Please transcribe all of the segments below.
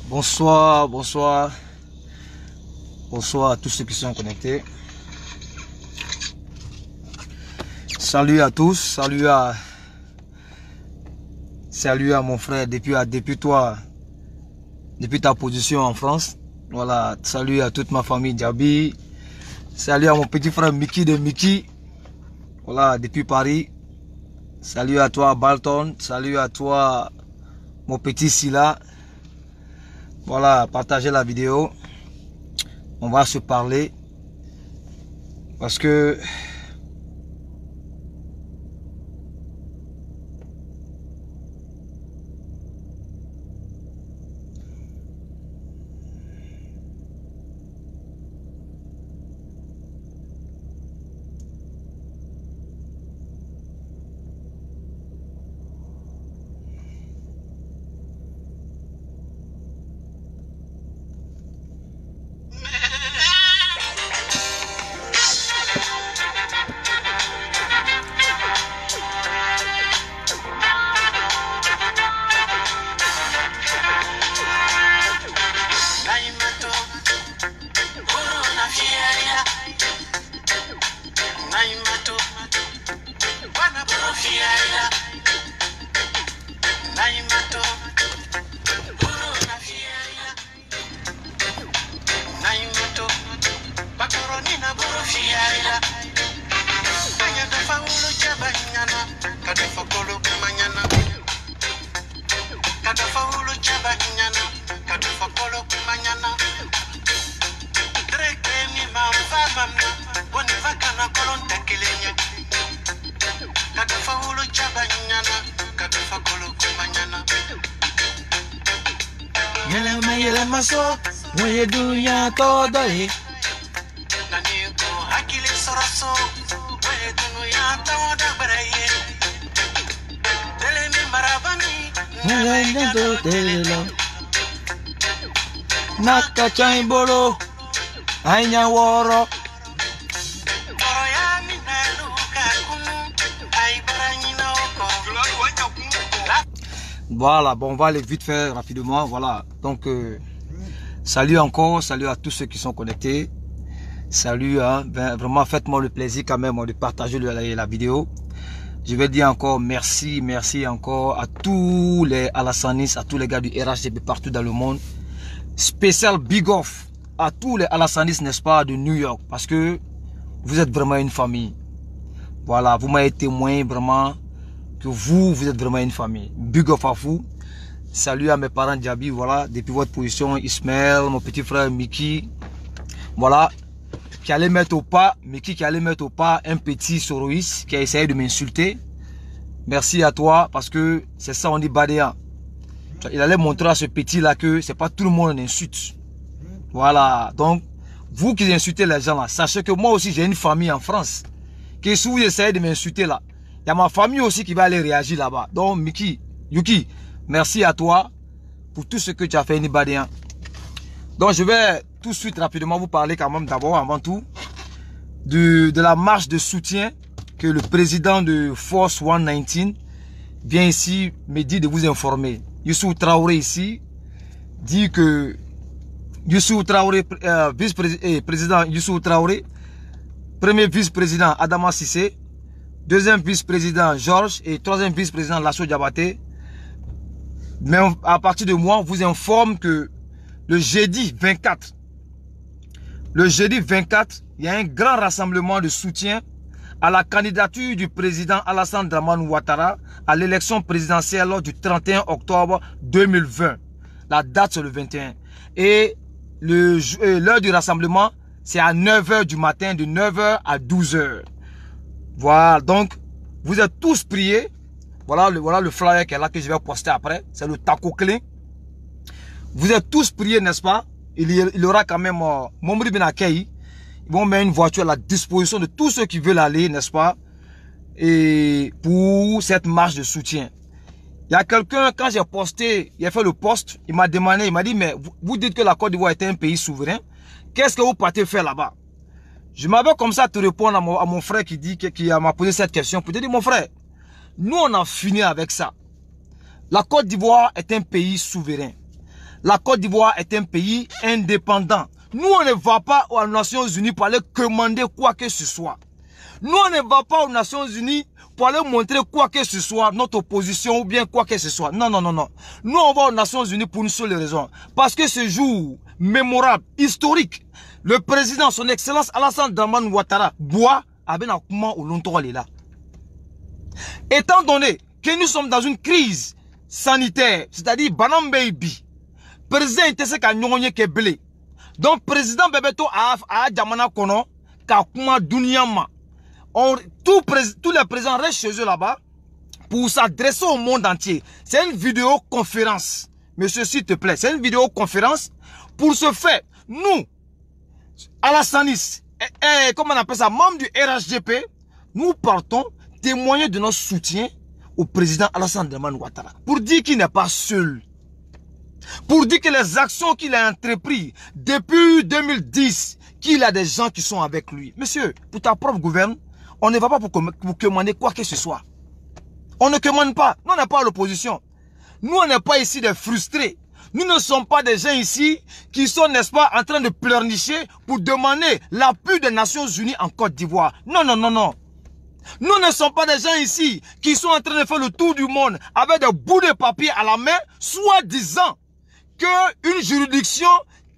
Bonsoir, bonsoir. Bonsoir à tous ceux qui sont connectés. Salut à tous, salut à mon frère depuis ta position en France. Voilà, salut à toute ma famille Djabi. Salut à mon petit frère Mickey de Mickey. Voilà, depuis Paris. Salut à toi Balton, salut à toi mon petit Silla. Voilà, partagez la vidéo. On va se parler parce que Nakachaimboro Ainyaworo. Voilà, bon, on va aller vite faire rapidement. Voilà, donc salut encore, salut à tous ceux qui sont connectés. Salut, hein, ben, vraiment faites-moi le plaisir quand même de partager la vidéo. Je vais dire encore merci encore à tous les Alassanis, à tous les gars du RHDP partout dans le monde. Spécial big off à tous les Alassanis, n'est-ce pas, de New York, parce que vous êtes vraiment une famille. Voilà, vous m'avez témoigné vraiment que vous êtes vraiment une famille. Big off à vous. Salut à mes parents Djabi, voilà, depuis votre position, Ismaël, mon petit frère Mickey. Voilà, qui allait mettre au pas, Mickey qui allait mettre au pas un petit Soroïs qui a essayé de m'insulter. Merci à toi, parce que c'est ça, on dit Badéa. Il allait montrer à ce petit là que c'est pas tout le monde insulte. Voilà, donc vous qui insultez les gens là, sachez que moi aussi j'ai une famille en France. Que si vous essayez de m'insulter là, il y a ma famille aussi qui va aller réagir là-bas. Donc Mickey, Yuki, merci à toi pour tout ce que tu as fait, Nibadéen. Donc je vais tout de suite rapidement vous parler quand même d'abord, avant tout, de la marche de soutien que le président de Force 119 vient ici me dit de vous informer. Youssou Traoré ici dit que Youssou Traoré, vice-président Youssou Traoré, premier vice-président Adama Sissé, deuxième vice-président Georges et troisième vice-président Lasso Diabaté, mais à partir de moi, vous informe que le jeudi 24, il y a un grand rassemblement de soutien à la candidature du président Alassane Dramane Ouattara à l'élection présidentielle du 31 octobre 2020. La date c'est le 21. Et l'heure du rassemblement, c'est à 9 h du matin, de 9 h à 12 h. Voilà, donc vous êtes tous priés. Voilà le flyer qui est là que je vais poster après. C'est le taco clé. Vous êtes tous priés, n'est-ce pas? Il y aura quand même Momri Benakei. Ils vont mettre une voiture à la disposition de tous ceux qui veulent aller, n'est-ce pas? Et pour cette marche de soutien. Il y a quelqu'un, quand j'ai posté, il a fait le post, il m'a demandé, il m'a dit, mais vous dites que la Côte d'Ivoire est un pays souverain. Qu'est-ce que vous partez faire là-bas? Je m'avais comme ça te répondre à mon frère qui m'a posé cette question. Pour te dire, mon frère, nous on a fini avec ça. La Côte d'Ivoire est un pays souverain. La Côte d'Ivoire est un pays indépendant. Nous, on ne va pas aux Nations Unies pour aller commander quoi que ce soit. Nous, on ne va pas aux Nations Unies pour aller montrer quoi que ce soit, notre opposition ou bien quoi que ce soit. Non, non, non, non. Nous, on va aux Nations Unies pour une seule raison. Parce que ce jour mémorable, historique, le président, son excellence Alassane Dramane Ouattara, boit avec un comment au longtemps là. Étant donné que nous sommes dans une crise sanitaire, c'est-à-dire Banam Baby, président était ce qu'a nyonye kebele. Donc président Bebeto a Djamana Kono, Kakuma Dunyama. Tous les présidents restent chez eux là-bas pour s'adresser au monde entier. C'est une vidéoconférence. Monsieur, s'il te plaît, c'est une vidéoconférence. Pour ce fait, nous, Alassanis, comment on appelle ça, membres du RHDP, nous partons témoigner de notre soutien au président Alassane Dramane Ouattara. Pour dire qu'il n'est pas seul. Pour dire que les actions qu'il a entreprises depuis 2010, qu'il a des gens qui sont avec lui. Monsieur, pour ta propre gouverne, on ne va pas pour commander quoi que ce soit. On ne commande pas. Nous, on n'est pas à l'opposition. Nous, on n'est pas ici des frustrés. Nous ne sommes pas des gens ici qui sont, n'est-ce pas, en train de pleurnicher pour demander l'appui des Nations Unies en Côte d'Ivoire. Non, non, non, non. Nous ne sommes pas des gens ici qui sont en train de faire le tour du monde avec des bouts de papier à la main, soi-disant qu'une juridiction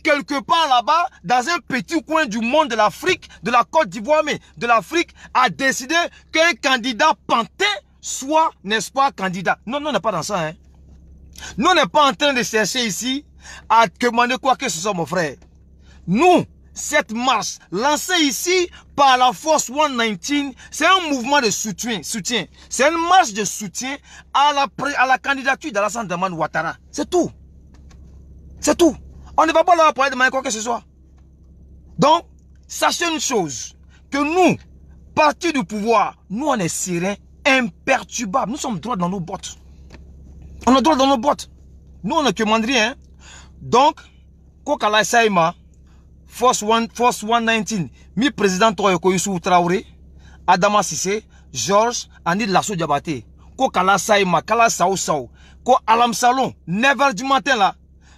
quelque part là-bas, dans un petit coin du monde de l'Afrique, de la Côte d'Ivoire, mais de l'Afrique, a décidé qu'un candidat pantin soit, n'est-ce pas, candidat. Non, non, on n'est pas dans ça, hein. Nous, on n'est pas en train de chercher ici à demander quoi que ce soit, mon frère. Nous, cette marche lancée ici par la Force 119, c'est un mouvement de soutien. C'est une marche de soutien à la candidature d'Alassane Dramane Ouattara. C'est tout. C'est tout. On ne va pas là pour aller demander quoi que ce soit. Donc, sachez une chose, que nous, parti du pouvoir, nous on est sereins, imperturbables. Nous sommes droits dans nos bottes. On est droits dans nos bottes. Nous on ne commande rien. Donc, Kokala Saïma, Force 119, mi président Toyoko Youssou Traoré, Adama Sissé, Georges, Anid Lasso Diabaté, Kokala Saïma, Kala Sao Sao, Ko Alam Salon, 9h du matin là,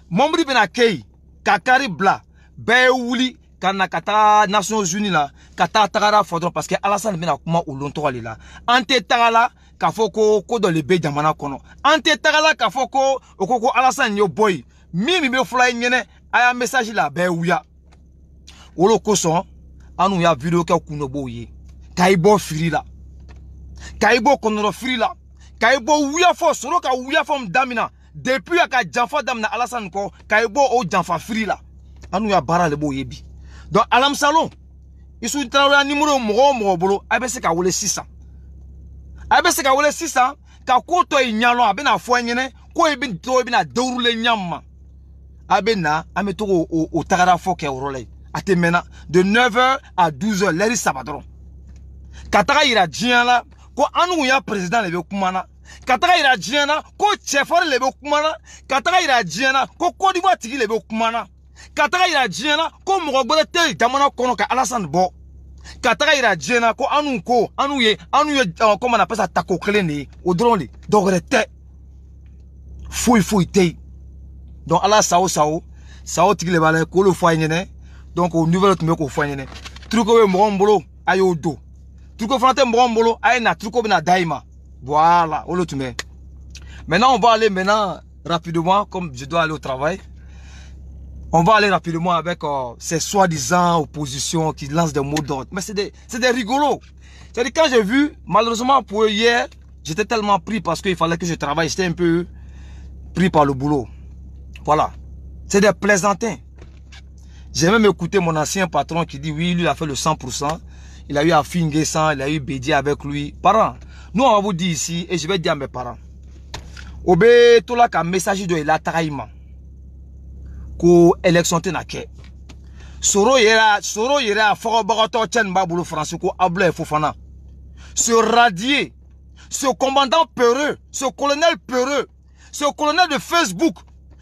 Mombri Benakei, Kakari Bla, Beouli, Kanakata, Nations Unies là, Kata Tagara Fodron, parce que Alassane Benakuma ou longtemps là. Ante Tagala, Kafoko, Ko dans le Bé Diamana Kono. Ante Tagala, Kafoko, Okoko Alassane Yo Boy. Mimi me fly nyene, aya message là, Beouya. Olo koson, anu ya vidéo ka kunobo ye. Kaibo firi la. Kaibo konoro firi la. Kaibo ouya fo, soro ka ouya fo mdamina. Depuis aka janfa damna Alassane ko, kaibo o janfa firi la. Anu ya bara lebo yebi. Donc Alam Salon, isu Traoré numéro mo bolo, abese ka wole 600. Abese ka wole 600, ka koto inyalo abena fo nyene, ko ebi to ebi na dourule nyamma. Abena ameto o tagara fo ke orole. Atemena de 9h à 12h l'heure sabadron. Katara ira djiana ko anu ya président lebe kumana. Katara ira djiana ko chefore lebe kumana. Katara ira djiana ko Côte d'Ivoire tigi lebe kumana. Katara ira djiana ko mogogbele te jamana kono ka Alassane bo. Katara ira djiana ko anu ye comment on appelle ça tako klene o drone dogrete. Fouille te. Donc ala sao tigi lebe la ko le foi nyene. Donc au nouvel tu me ko fanyene truco we mbolo ayo do truco frante mbolo ay na truco na daima. Voilà au tu me. Maintenant on va aller rapidement, comme je dois aller au travail. On va aller rapidement avec ces soi-disant oppositions qui lancent des mots d'ordre. Mais c'est des rigolos. C'est-à-dire quand j'ai vu, malheureusement pour hier, j'étais tellement pris parce qu'il fallait que je travaille, j'étais un peu pris par le boulot. Voilà. C'est des plaisantins. J'ai même écouté mon ancien patron qui dit oui, lui il a fait le 100%. Il a eu à Fingué 100, il a eu Bédié avec lui. Parents, nous on va vous dire ici, et je vais dire à mes parents. Obe, tout là, qu'un message de la taïma. Ko élection te na ke. Soro yera foro bagato chen babulu français ko able fofana. Ce radier, ce commandant peureux, ce colonel peureux, ce colonel de Facebook,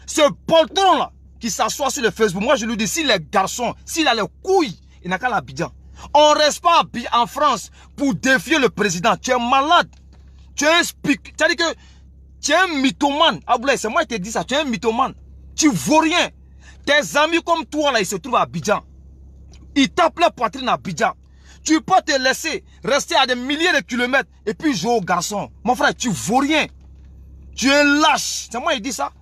ce poltron là qui s'assoit sur le Facebook. Moi je lui dis, si les garçons, s'il a les couilles, il n'a qu'à l'Abidjan. On reste pas en France pour défier le président. Tu es malade. Tu es un speak. C'est-à-dire que tu es un mythomane. Abdoulaye, c'est moi qui te dis ça. Tu es un mythomane. Tu vaux rien. Tes amis comme toi, là, ils se trouvent à Abidjan. Ils tapent la poitrine à Abidjan. Tu peux te laisser rester à des milliers de kilomètres et puis jouer au garçon. Mon frère, tu vaux rien. Tu es un lâche. C'est moi qui dis ça.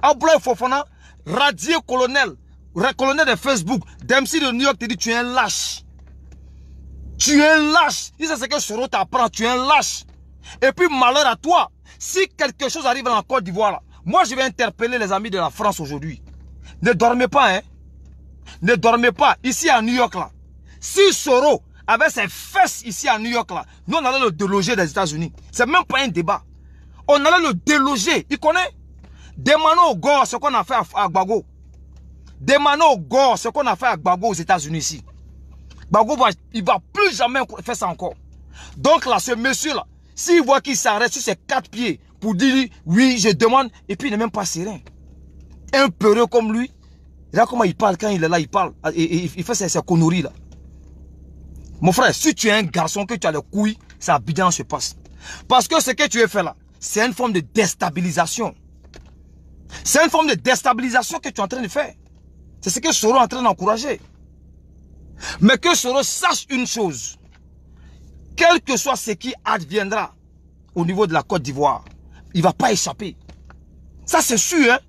Abdoulaye Fofana, radié colonel de Facebook, Dempsey de New York te dit tu es un lâche. Tu es un lâche. Si c'est ce que Soro t'apprend, tu es un lâche. Et puis malheur à toi, si quelque chose arrive en Côte d'Ivoire, là, moi je vais interpeller les amis de la France aujourd'hui. Ne dormez pas, hein. Ne dormez pas. Ici à New York, là. Si Soro avait ses fesses ici à New York, là, nous on allait le déloger des États-Unis. C'est même pas un débat. On allait le déloger. Il connaît. Demandons au gars ce qu'on a fait à Gbagbo. Demandons au gars ce qu'on a fait à Gbagbo aux États-Unis ici. Gbagbo il va plus jamais faire ça encore. Donc là, ce monsieur-là, s'il voit qu'il s'arrête sur ses 4 pieds pour dire oui, je demande, et puis il n'est même pas serein. Un peureux comme lui, là comment il parle quand il est là, il parle, et il fait ses conneries là. Mon frère, si tu es un garçon que tu as les couilles, ça a bien se passe. Parce que ce que tu as fait là, c'est une forme de déstabilisation. C'est une forme de déstabilisation que tu es en train de faire. C'est ce que Soro est en train d'encourager. Mais que Soro sache une chose. Quel que soit ce qui adviendra au niveau de la Côte d'Ivoire, il ne va pas échapper. Ça c'est sûr, hein.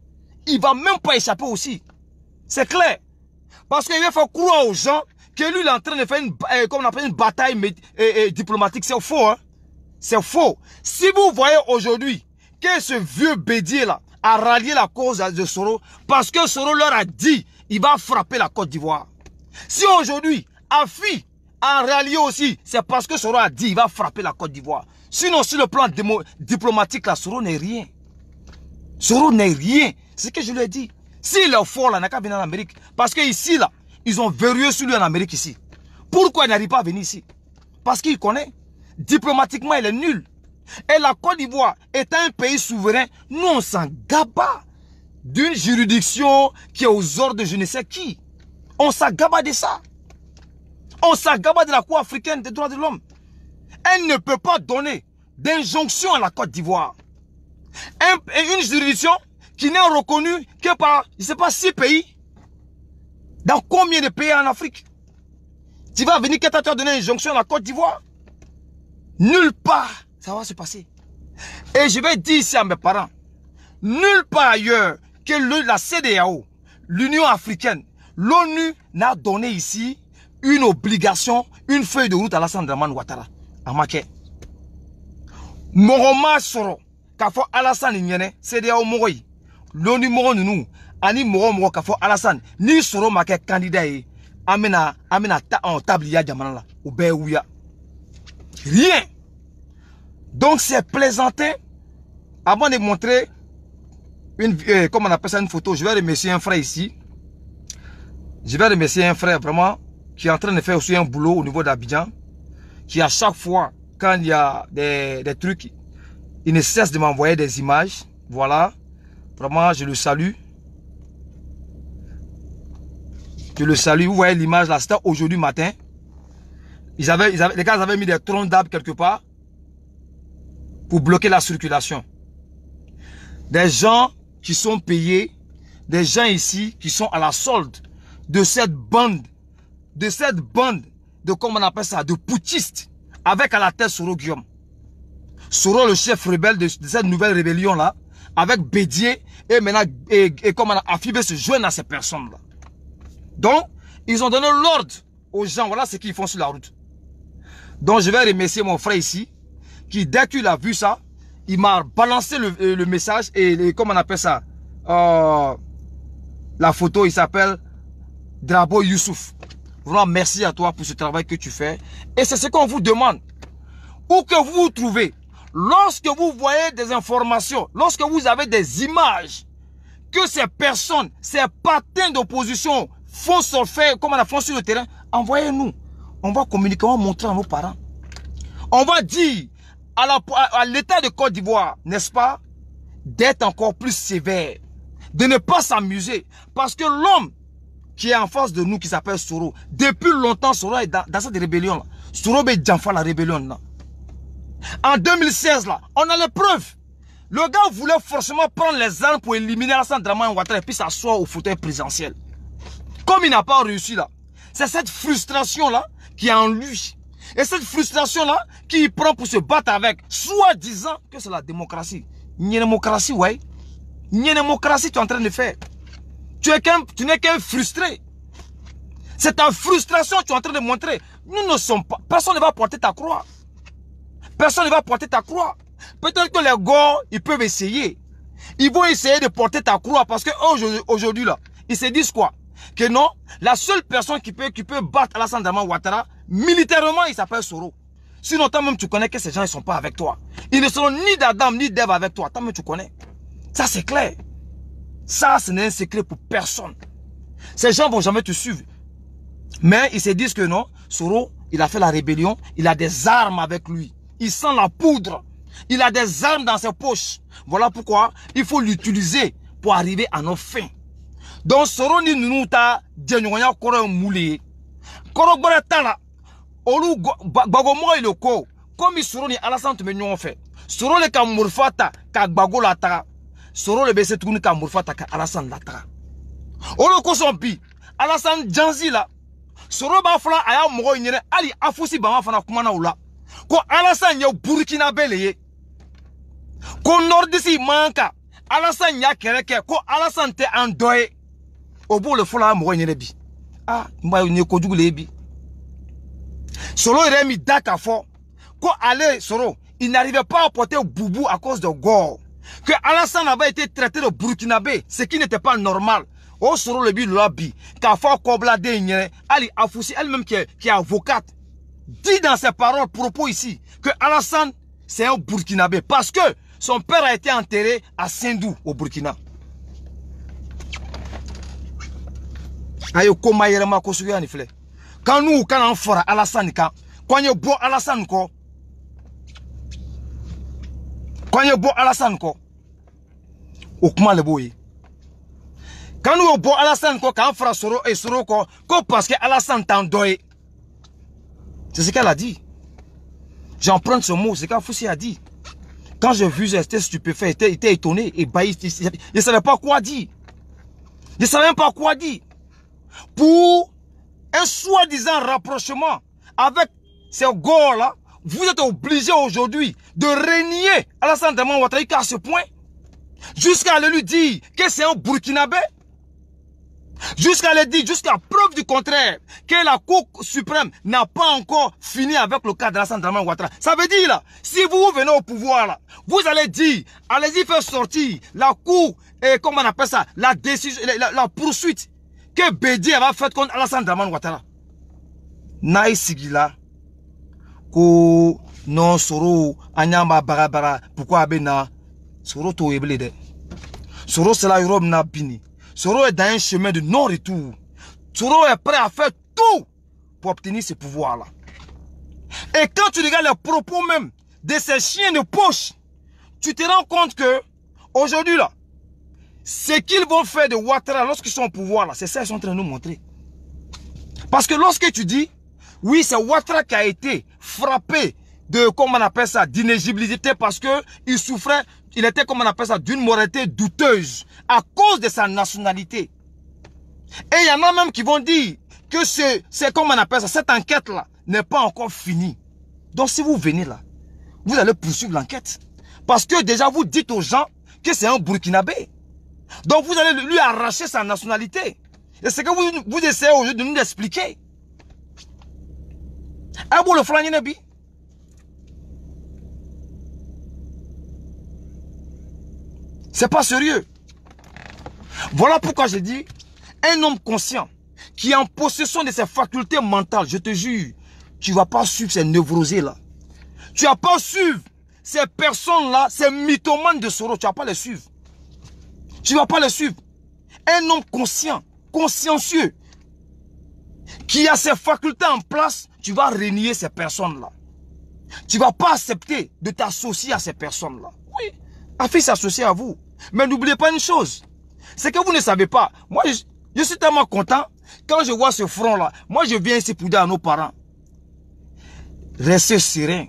Il ne va même pas échapper aussi. C'est clair. Parce qu'il va faire croire aux gens que lui il est en train de faire une bataille diplomatique. C'est faux, hein. C'est faux. Si vous voyez aujourd'hui que ce vieux bédier là a rallié la cause de Soro, parce que Soro leur a dit il va frapper la Côte d'Ivoire. Si aujourd'hui Afi a rallié aussi, c'est parce que Soro a dit il va frapper la Côte d'Ivoire. Sinon sur le plan diplomatique là, Soro n'est rien. Soro n'est rien. C'est ce que je lui ai dit. S'il est fort là, il n'a qu'à venir en Amérique. Parce que ici là, ils ont verrouillé sur lui en Amérique ici. Pourquoi il n'arrive pas à venir ici? Parce qu'il connaît. Diplomatiquement, il est nul. Et la Côte d'Ivoire étant un pays souverain, nous on s'en gaba d'une juridiction qui est aux ordres de je ne sais qui. On s'en gaba de ça. On s'en gaba de la Cour africaine des droits de l'homme. Elle ne peut pas donner d'injonction à la Côte d'Ivoire. Une juridiction qui n'est reconnue que par, je ne sais pas, 6 pays. Dans combien de pays en Afrique? Tu vas venir que tu as donné une injonction à la Côte d'Ivoire? Nulle part ça va se passer. Et je vais dire ici à mes parents, nulle part ailleurs que la CEDEAO, l'Union africaine, l'ONU n'a donné ici une obligation, une feuille de route à Alassane Dramane Ouattara. À Maké. Moroma Soro, Kafo Alassane Nyene, CEDEAO Moroy, l'ONU Moro Nounou, Ani Moro Kafo Alassane, ni Soro Maké candidat Amena Tabliya Diamana, ou Béouya. Rien. Donc c'est plaisantin. Avant de montrer comment on appelle ça, une photo, je vais remercier un frère ici. Je vais remercier un frère vraiment qui est en train de faire aussi un boulot au niveau d'Abidjan. Qui à chaque fois, quand il y a des trucs, il ne cesse de m'envoyer des images. Voilà. Vraiment, je le salue. Je le salue. Vous voyez l'image là, c'était aujourd'hui matin. Les gars avaient mis des troncs d'arbres quelque part pour bloquer la circulation. Des gens qui sont payés, des gens ici qui sont à la solde de cette bande, de comment on appelle ça, de putschistes, avec à la tête Soro Guillaume. Soro, le chef rebelle de cette nouvelle rébellion là, avec Bédier et maintenant, et comment on a Afibé se joindre à ces personnes là. Donc, ils ont donné l'ordre aux gens, voilà ce qu'ils font sur la route. Donc je vais remercier mon frère ici, qui dès qu'il a vu ça, il m'a balancé le message et comment on appelle ça, la photo, il s'appelle Drabo Youssouf. Vraiment merci à toi pour ce travail que tu fais. Et c'est ce qu'on vous demande. Où que vous vous trouvez, lorsque vous voyez des informations, lorsque vous avez des images, que ces personnes, ces patins d'opposition font sur le terrain, envoyez-nous. On va communiquer, on va montrer à nos parents. On va dire à l'État de Côte d'Ivoire, n'est-ce pas, d'être encore plus sévère, de ne pas s'amuser. Parce que l'homme qui est en face de nous, qui s'appelle Soro, depuis longtemps, Soro est dans cette rébellion-là. Soro est Djanfa, la rébellion-là. En 2016, là, on a les preuves. Le gars voulait forcément prendre les armes pour éliminer Alassane Dramane Ouattara et puis s'asseoir au fauteuil présidentiel. Comme il n'a pas réussi là. C'est cette frustration-là qui est en lui. Et cette frustration-là qui prend pour se battre avec, soi-disant que c'est la démocratie. Ni démocratie, ouais. Ni démocratie, tu es en train de faire. Tu n'es qu'un frustré. C'est ta frustration que tu es en train de montrer. Nous ne sommes pas... Personne ne va porter ta croix. Personne ne va porter ta croix. Peut-être que les gars, ils peuvent essayer. Ils vont essayer de porter ta croix parce qu'aujourd'hui, là, ils se disent quoi? Que non, la seule personne qui peut battre Alassane Dramane Ouattara, militairement, il s'appelle Soro. Sinon, toi-même, tu connais que ces gens, ils ne sont pas avec toi. Ils ne seront ni d'Adam, ni d'Ève avec toi. Toi-même, tu connais. Ça, c'est clair. Ça, ce n'est un secret pour personne. Ces gens ne vont jamais te suivre. Mais ils se disent que non, Soro, il a fait la rébellion, il a des armes avec lui. Il sent la poudre. Il a des armes dans ses poches. Voilà pourquoi il faut l'utiliser pour arriver à nos fins. Donc, Soro ni nous ta djenyonya koro moulé. Koro bore tala. Olu bagomo il ko. Comme Soro ni Alassane te menyon fait. Soro le ka murfata ka bago la ta. Soro le bese tukuni ka murfata ka Alassane la ta. Olu ko son pi. Alassane Janzi la. Soro ba fla aya mogo nyere ali afusi ba ma fana kumana ula. Ko Alassane ya Burkina Beleye. Ko nordisi manka. Alassane ya kereke ko Alassane te andoye. Au bout le fond là mogo nyere bi. Ah, mba nye ko dugule bi. Soro remi daka fo. Ko ale Soro, il n'arrivait pas à porter boubou à cause de gore. Que Alassane avait été traité de burkinabé, ce qui n'était pas normal. Oh Soro le bi lobby, qu'a fait Kobla de Nyere, Ali Afoussi, elle-même qui est avocate, dit dans ses paroles propos ici que Alassane c'est un burkinabé parce que son père a été enterré à Sendou au Burkina. Ayo koma yerema ko suya ni fle. Quand nous quand on fera Alassane quand y bo Alassane ko. Quand y bo Alassane ko. Okuma le boy. Quand nous bo Alassane ko quand fera Soro et Soro ko parce que Alassane t'endoye. C'est ce qu'elle a dit. J'emprunte ce mot, c'est ce qu'Afoussi a dit. Quand j'ai vu, j'étais stupéfait, j'étais étonné et bailli. Je ne savais pas quoi dire. Je ne savais même pas quoi dire. Pour un soi-disant rapprochement avec ces gars-là, vous êtes obligé aujourd'hui de renier Alassane Dramane Ouattara à ce point. Jusqu'à lui dire que c'est un Burkinabé. Jusqu'à le dire, jusqu'à preuve du contraire, que la Cour suprême n'a pas encore fini avec le cas d'Alassane Dramane Ouattara. Ça veut dire là, si vous venez au pouvoir là, vous allez dire, allez-y faire sortir la Cour, et comment on appelle ça, la décision, la poursuite que Bédié va faire contre Alassane Dramane Ouattara. Naï Sigila, ko non Soro, Anyamba Barabara, pourquoi Abena, Soro to eblede. Soro c'est la Europe na bini. Soro est dans un chemin de non-retour. Soro est prêt à faire tout pour obtenir ce pouvoir-là. Et quand tu regardes les propos même de ces chiens de poche, tu te rends compte que aujourd'hui là, ce qu'ils vont faire de Ouattara lorsqu'ils sont au pouvoir là, c'est ça qu'ils sont en train de nous montrer. Parce que lorsque tu dis, oui c'est Ouattara qui a été frappé de, comment on appelle ça, d'inéligibilité parce que il souffrait, il était, comment on appelle ça, d'une moralité douteuse à cause de sa nationalité. Et il y en a même qui vont dire que c'est comment on appelle ça, cette enquête-là n'est pas encore finie. Donc si vous venez là, vous allez poursuivre l'enquête. Parce que déjà vous dites aux gens que c'est un Burkinabé. Donc vous allez lui arracher sa nationalité. Et c'est que vous essayez aujourd'hui de nous expliquer. Ah bon le flanc nabi. C'est pas sérieux. Voilà pourquoi je dis, un homme conscient, qui est en possession de ses facultés mentales, je te jure, tu ne vas pas suivre ces névrosés-là. Tu ne vas pas suivre ces personnes-là, ces mythomanes de Soro, tu ne vas pas les suivre. Tu ne vas pas les suivre. Un homme conscient, consciencieux, qui a ses facultés en place, tu vas renier ces personnes-là. Tu ne vas pas accepter de t'associer à ces personnes-là. Oui, afin s'associer à vous. Mais n'oubliez pas une chose, c'est que vous ne savez pas. Moi, je suis tellement content quand je vois ce front-là. Moi, je viens ici pour dire à nos parents, restez sereins.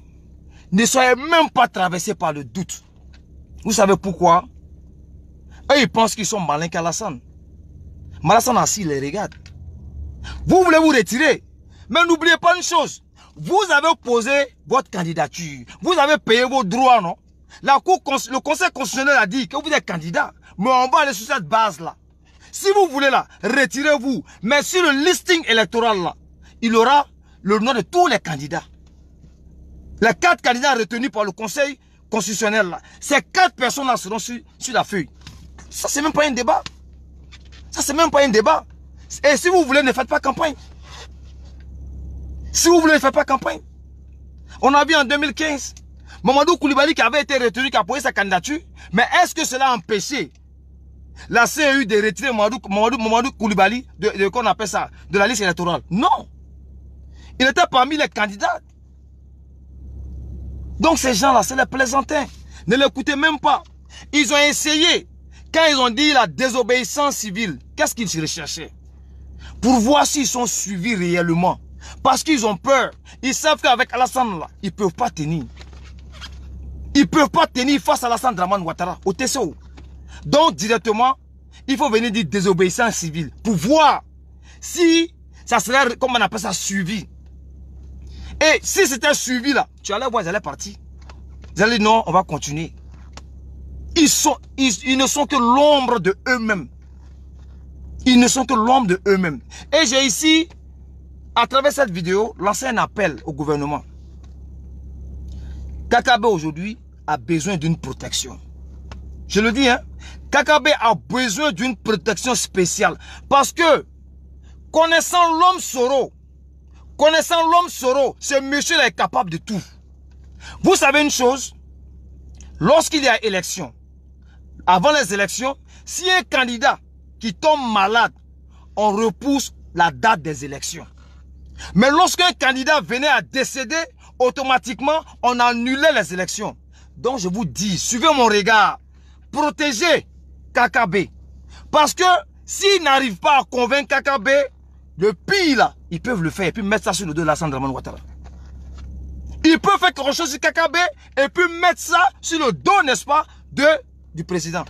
Ne soyez même pas traversés par le doute. Vous savez pourquoi? Eux, ils pensent qu'ils sont malins qu'Alassane. Mais Alassane assis, les regarde. Vous voulez vous retirer. Mais n'oubliez pas une chose. Vous avez posé votre candidature. Vous avez payé vos droits, non? Le Conseil constitutionnel a dit que vous êtes candidat. Mais on va aller sur cette base-là. Si vous voulez là, retirez-vous. Mais sur le listing électoral là, il aura le nom de tous les candidats. Les 4 candidats retenus par le Conseil constitutionnel là. Ces 4 personnes-là seront sur la feuille. Ça, c'est même pas un débat. Ça, c'est même pas un débat. Et si vous voulez, ne faites pas campagne. Si vous voulez, ne faites pas campagne. On a vu en 2015, Mamadou Koulibaly qui avait été retenu, qui a posé sa candidature. Mais est-ce que cela a empêché la CEU de retirer Mamadou Koulibaly qu'on appelle ça, de la liste électorale? Non. Il était parmi les candidats. Donc ces gens-là, c'est les plaisantins. Ne l'écoutez même pas. Ils ont essayé. Quand ils ont dit la désobéissance civile, qu'est-ce qu'ils recherchaient? Pour voir s'ils sont suivis réellement. Parce qu'ils ont peur. Ils savent qu'avec Alassane, là, ils ne peuvent pas tenir. Ils ne peuvent pas tenir face à Alassane Dramane Ouattara, au TCO. Donc, directement, il faut venir dire désobéissance civile. Pour voir si ça serait, comme on appelle ça, suivi. Et si c'était suivi, là, tu allais voir, ils allaient partir. Ils allaient dire non, on va continuer. Ils ne sont que l'ombre de eux-mêmes. Ils ne sont que l'ombre de eux-mêmes. Et j'ai ici, à travers cette vidéo, lancé un appel au gouvernement. Kakabe aujourd'hui a besoin d'une protection. Je le dis, hein. Kakabe a besoin d'une protection spéciale. Parce que, connaissant l'homme Soro, ce monsieur-là est capable de tout. Vous savez une chose, lorsqu'il y a élection, avant les élections, si un candidat qui tombe malade, on repousse la date des élections. Mais lorsqu'un candidat venait à décéder, automatiquement, on annulait les élections. Donc je vous dis, suivez mon regard, protégez Kakabe. Parce que s'ils n'arrivent pas à convaincre Kakabe, le pire là, ils peuvent le faire et puis mettre ça sur le dos de Alassane Dramane Ouattara. Ils peuvent faire quelque chose sur Kakabe et puis mettre ça sur le dos, n'est-ce pas, du président.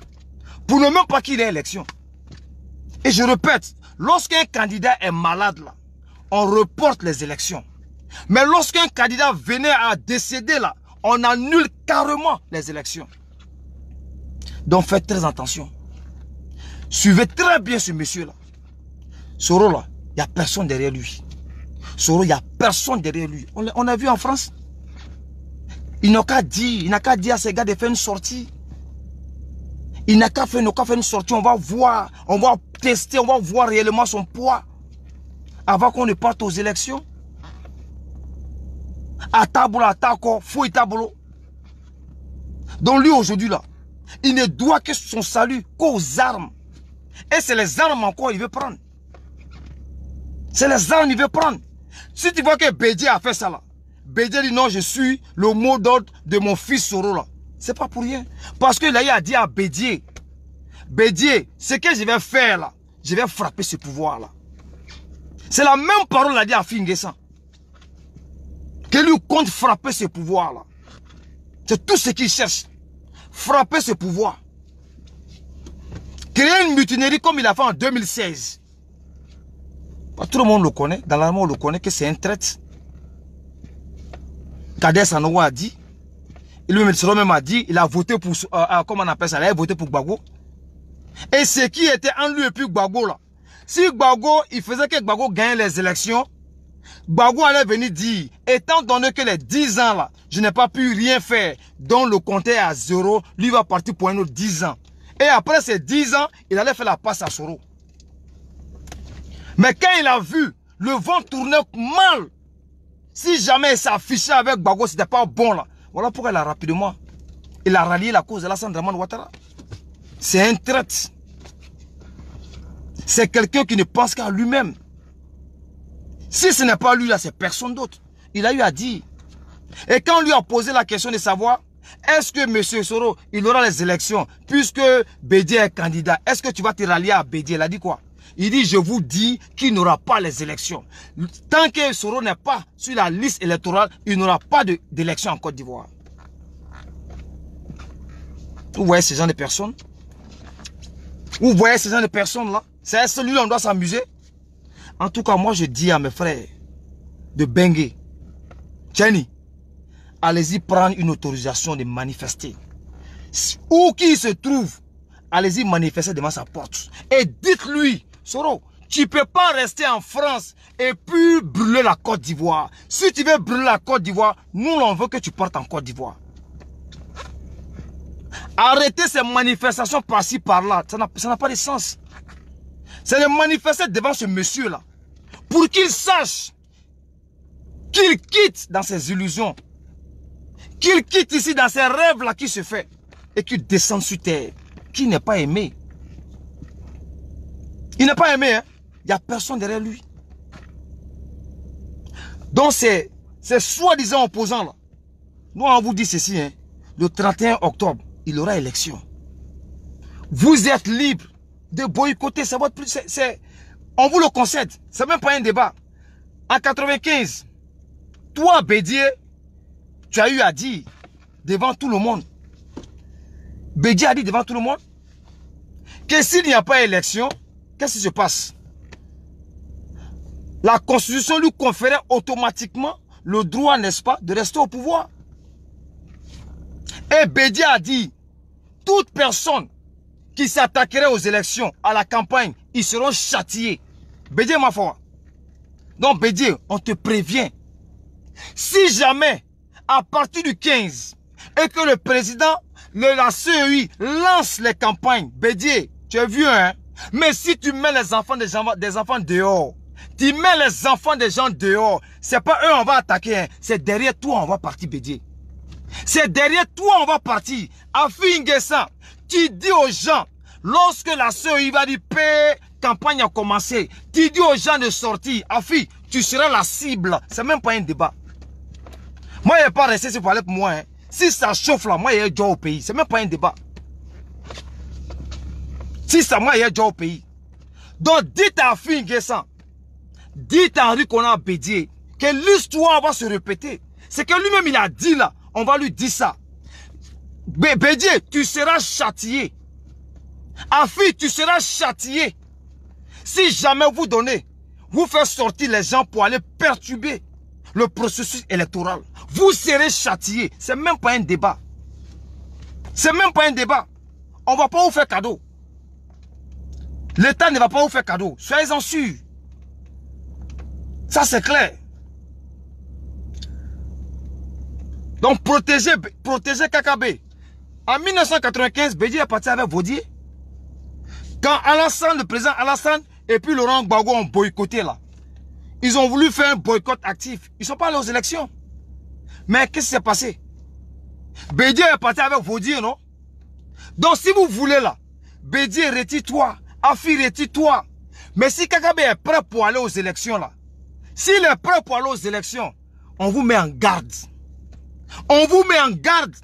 Pour ne même pas qu'il ait élection. Et je répète, lorsqu'un candidat est malade là, on reporte les élections. Mais lorsqu'un candidat venait à décéder là, on annule carrément les élections. Donc faites très attention. Suivez très bien ce monsieur-là. Soro là, il n'y a personne derrière lui. Soro, il n'y a personne derrière lui. On a vu en France. Il n'a qu'à dire à ces gars de faire une sortie. Il n'a qu'à faire une sortie. On va voir, on va tester, on va voir réellement son poids. Avant qu'on ne parte aux élections. À tabou, à tako, fouille tabou. Donc lui aujourd'hui là, il ne doit que son salut qu'aux armes. Et c'est les armes encore qu'il veut prendre. C'est les armes qu'il veut prendre. Si tu vois que Bédié a fait ça là, Bédié dit non, je suis le mot d'ordre de mon fils Soro là. C'est pas pour rien. Parce que là, il a dit à Bédié, Bédié, ce que je vais faire là, je vais frapper ce pouvoir là. C'est la même parole qu'il a dit à Finguessan. Que lui compte frapper ce pouvoir là. C'est tout ce qu'il cherche. Frapper ce pouvoir. Créer une mutinerie comme il a fait en 2016. Tout le monde le connaît. Dans l'armée, on le connaît que c'est un traître. Kader Sanogo a dit. Lui-même a dit. Il a voté pour. Comment on appelle ça? Il a voté pour Gbagbo. Et ce qui était en lui et puis Gbagbo là. Si Gbagbo, il faisait que Gbagbo gagne les élections. Gbagbo allait venir dire, étant donné que les 10 ans là, je n'ai pas pu rien faire, dont le compte est à 0, lui va partir pour un autre 10 ans. Et après ces 10 ans, il allait faire la passe à Soro. Mais quand il a vu le vent tourner mal, si jamais il s'affichait avec Gbagbo, c'était pas bon là. Voilà pourquoi il a rapidement, il a rallié la cause de Alassane Dramane Ouattara. C'est un traître. C'est quelqu'un qui ne pense qu'à lui-même. Si ce n'est pas lui là, c'est personne d'autre. Il a eu à dire. Et quand on lui a posé la question de savoir, est-ce que M. Soro, il aura les élections, puisque Bédié est candidat, est-ce que tu vas te rallier à Bédié? Il a dit quoi? Il dit, je vous dis qu'il n'aura pas les élections. Tant que Soro n'est pas sur la liste électorale, il n'aura pas d'élection en Côte d'Ivoire. Vous voyez ces gens de personnes? Vous voyez ces gens de personnes là? C'est celui-là, on doit s'amuser. En tout cas, moi je dis à mes frères de Bengue, Jenny, allez-y prendre une autorisation de manifester. Où qu'il se trouve, allez-y manifester devant sa porte. Et dites-lui, Soro, tu ne peux pas rester en France et puis brûler la Côte d'Ivoire. Si tu veux brûler la Côte d'Ivoire, nous on veut que tu partes en Côte d'Ivoire. Arrêtez ces manifestations par-ci par-là, ça n'a pas de sens. C'est de manifester devant ce monsieur-là pour qu'il sache qu'il quitte dans ses illusions, qu'il quitte ici dans ses rêves-là qui se fait et qu'il descende sur terre, qu'il n'est pas aimé. Il n'est pas aimé, hein? Il n'y a personne derrière lui. Donc ces soi-disant opposants là, nous on vous dit ceci, hein, le 31 octobre, il y aura élection. Vous êtes libre de boycotter, c'est votre plus, on vous le concède, c'est même pas un débat. En 95, toi Bédié, tu as eu à dire devant tout le monde, Bédié a dit devant tout le monde que s'il n'y a pas élection, qu'est-ce qui se passe? La Constitution lui conférait automatiquement le droit, n'est-ce pas, de rester au pouvoir. Et Bédié a dit, toute personne qui s'attaquerait aux élections, à la campagne, ils seront châtiés. Bédié, ma foi. Donc Bédié, on te prévient. Si jamais, à partir du 15, et que le président, la CEI, lance les campagnes, Bédié, tu es vieux, hein? Mais si tu mets les enfants des enfants dehors, tu mets les enfants des gens dehors, c'est pas eux on va attaquer, hein. C'est derrière toi on va partir, Bédié. C'est derrière toi on va partir. Afi Nguessa, tu dis aux gens, lorsque la CEI va dire, campagne a commencé, tu dis aux gens de sortir, Afi, tu seras la cible. C'est même pas un débat. Moi, il n'y a pas resté sur parler pour moi. Hein. Si ça chauffe là, moi, il y a déjà au pays. C'est même pas un débat. Si ça, moi, il y a déjà au pays. Donc, dites à Afi Nguessa, dites à Henri Konan Bédié, que l'histoire va se répéter. C'est que lui-même, il a dit là, on va lui dire ça. Bédié, tu seras châtié. Afi, tu seras châtié. Si jamais vous donnez, vous faites sortir les gens pour aller perturber le processus électoral, vous serez châtié. C'est même pas un débat. C'est même pas un débat. On ne va pas vous faire cadeau. L'État ne va pas vous faire cadeau. Soyez-en sûrs. Ça, c'est clair. Donc, protéger KKB. En 1995, Bédié est parti avec Vaudier. Quand Alassane, le président Alassane et puis Laurent Gbagbo ont boycotté là. Ils ont voulu faire un boycott actif. Ils ne sont pas allés aux élections. Mais qu'est-ce qui s'est passé? Bédié est parti avec Vaudier, non? Donc, si vous voulez là, Bédié, retire-toi. Afi, retire-toi. Mais si KKB est prêt pour aller aux élections là, s'il est prêt pour aller aux élections, on vous met en garde. On vous met en garde.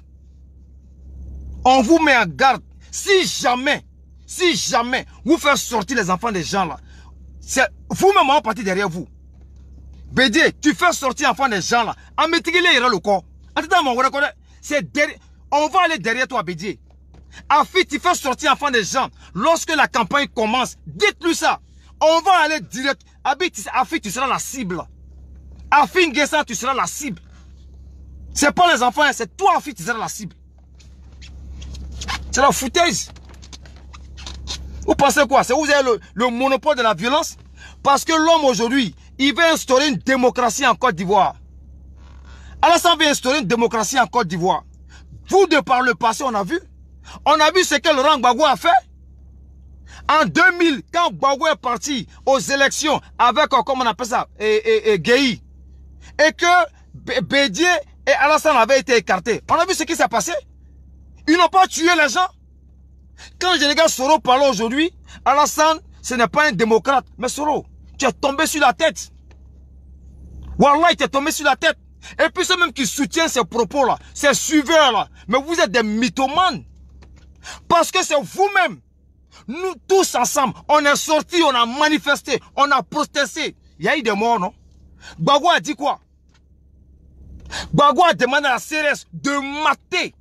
On vous met en garde. Si jamais vous faites sortir les enfants des gens là, c'est vous-même en partie derrière vous. Bédié, tu fais sortir les enfants des gens là, en mettant le corps. On va aller derrière toi, Bédié. Afi, tu fais sortir les enfants des gens. Lorsque la campagne commence, dites-lui ça. On va aller direct. Afi, tu seras la cible. Afi Nguessa, tu seras la cible. C'est pas les enfants, c'est toi, Afi, tu seras la cible. C'est la foutaise. Vous pensez quoi? C'est vous avez le monopole de la violence? Parce que l'homme aujourd'hui, il veut instaurer une démocratie en Côte d'Ivoire. Alassane veut instaurer une démocratie en Côte d'Ivoire. Vous, de par le passé, on a vu ce que Laurent Gbagbo a fait. En 2000, quand Gbagbo est parti aux élections avec, comment on appelle ça, Gueye, et que Bédié et Alassane avaient été écartés. On a vu ce qui s'est passé. Ils n'ont pas tué les gens. Quand je regarde Soro parler aujourd'hui, Alassane, ce n'est pas un démocrate. Mais Soro, tu es tombé sur la tête. Wallah, tu es tombé sur la tête. Et puis ceux même qui soutiennent ces propos-là, ces suiveurs-là, mais vous êtes des mythomanes. Parce que c'est vous-même. Nous tous ensemble, on est sortis, on a manifesté, on a protesté. Il y a eu des morts, non? Gbagbo a dit quoi? Gbagbo a demandé à la CRS de mater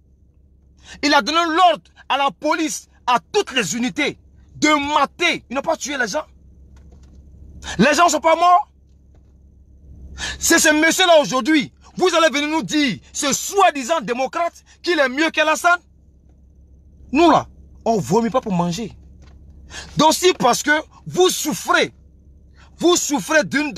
Il a donné l'ordre à la police, à toutes les unités, de mater. Ils n'ont pas tué les gens. Les gens ne sont pas morts. C'est ce monsieur-là aujourd'hui. Vous allez venir nous dire, ce soi-disant démocrate, qu'il est mieux qu'Alassane. Nous là, on ne vomit pas pour manger. Donc si parce que vous souffrez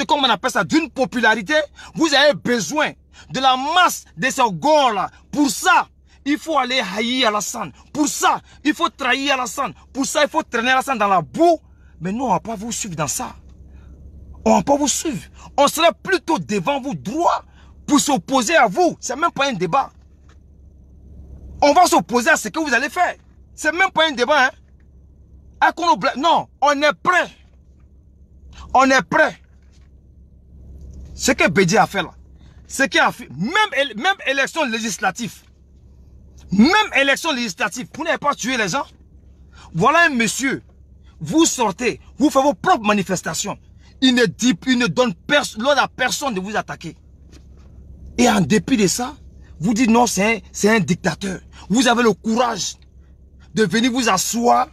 comment on appelle ça, d'une popularité, vous avez besoin de la masse de ces gars-là. Pour ça, il faut aller haïr Alassane. Pour ça, il faut trahir Alassane. Pour ça, il faut traîner Alassane dans la boue. Mais nous, on ne va pas vous suivre dans ça. On ne va pas vous suivre. On serait plutôt devant vous droit pour s'opposer à vous. Ce n'est même pas un débat. On va s'opposer à ce que vous allez faire. Ce n'est même pas un débat. Hein? Non, on est prêt. On est prêt. Ce que Bédié a fait là, ce qu'il a fait, même élection législative, vous n'avez pas tué les gens. Voilà un monsieur, vous sortez, vous faites vos propres manifestations. Il ne donne l'ordre à personne de vous attaquer. Et en dépit de ça, vous dites non, c'est un dictateur. Vous avez le courage de venir vous asseoir,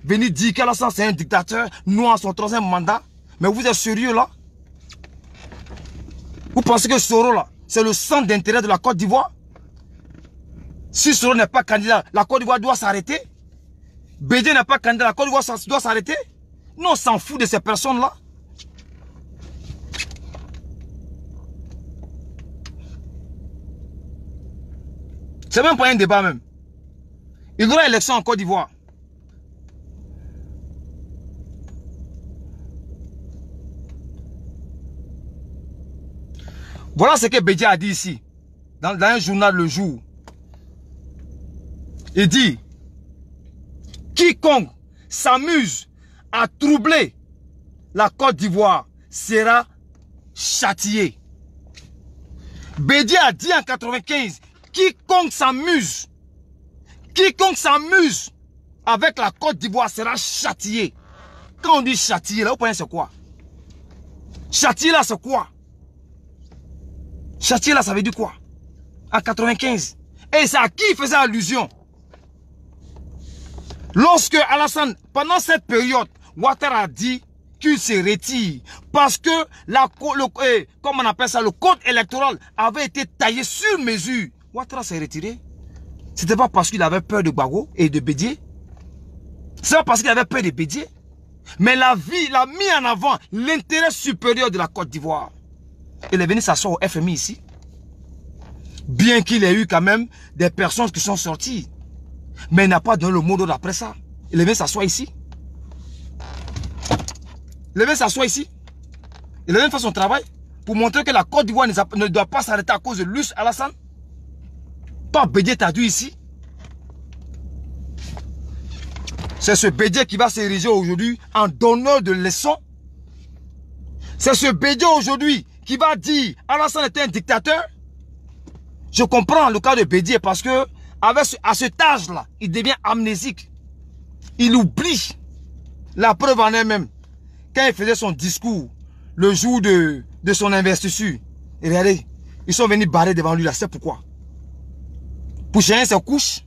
venir dire qu'Alassane c'est un dictateur, nous en son troisième mandat. Mais vous êtes sérieux là? Vous pensez que Soro là, c'est le centre d'intérêt de la Côte d'Ivoire? Si Soro n'est pas candidat, la Côte d'Ivoire doit s'arrêter. Bédié n'est pas candidat, la Côte d'Ivoire doit s'arrêter. Non, on s'en fout de ces personnes-là. C'est même pas un débat même. Il y aura élection en Côte d'Ivoire. Voilà ce que Bédié a dit ici, dans un journal Le Jour. Il dit, quiconque s'amuse à troubler la Côte d'Ivoire sera châtié. Bédié a dit en 95, quiconque s'amuse avec la Côte d'Ivoire sera châtié. Quand on dit châtié, là, vous pensez c'est quoi? Châtié là, c'est quoi? Châtié là, ça veut dire quoi? En 95. Et c'est à qui il faisait allusion? Lorsque Alassane, pendant cette période, Ouattara a dit qu'il se retire parce que comment on appelle ça, le code électoral avait été taillé sur mesure. Ouattara s'est retiré. C'était pas parce qu'il avait peur de Gbagbo et de Bédié. C'est pas parce qu'il avait peur de Bédié. Mais la vie, il a mis en avant l'intérêt supérieur de la Côte d'Ivoire. Il est venu s'asseoir au FMI ici. Bien qu'il ait eu quand même des personnes qui sont sorties. Mais il n'a pas donné le mot d'ordre après ça. Il est venu s'asseoir ici. Il est venu s'asseoir ici. Il est venu faire son travail pour montrer que la Côte d'Ivoire ne doit pas s'arrêter à cause de Luce Alassane. Pas Bédié Tadou ici. C'est ce Bédié qui va s'ériger aujourd'hui en donneur de leçons. C'est ce Bédié aujourd'hui qui va dire Alassane était un dictateur. Je comprends le cas de Bédié parce que à cet âge-là, il devient amnésique. Il oublie. La preuve en elle-même. Quand il faisait son discours le jour de son investiture, et regardez, ils sont venus barrer devant lui là. C'est pourquoi? Pour changer ses couches.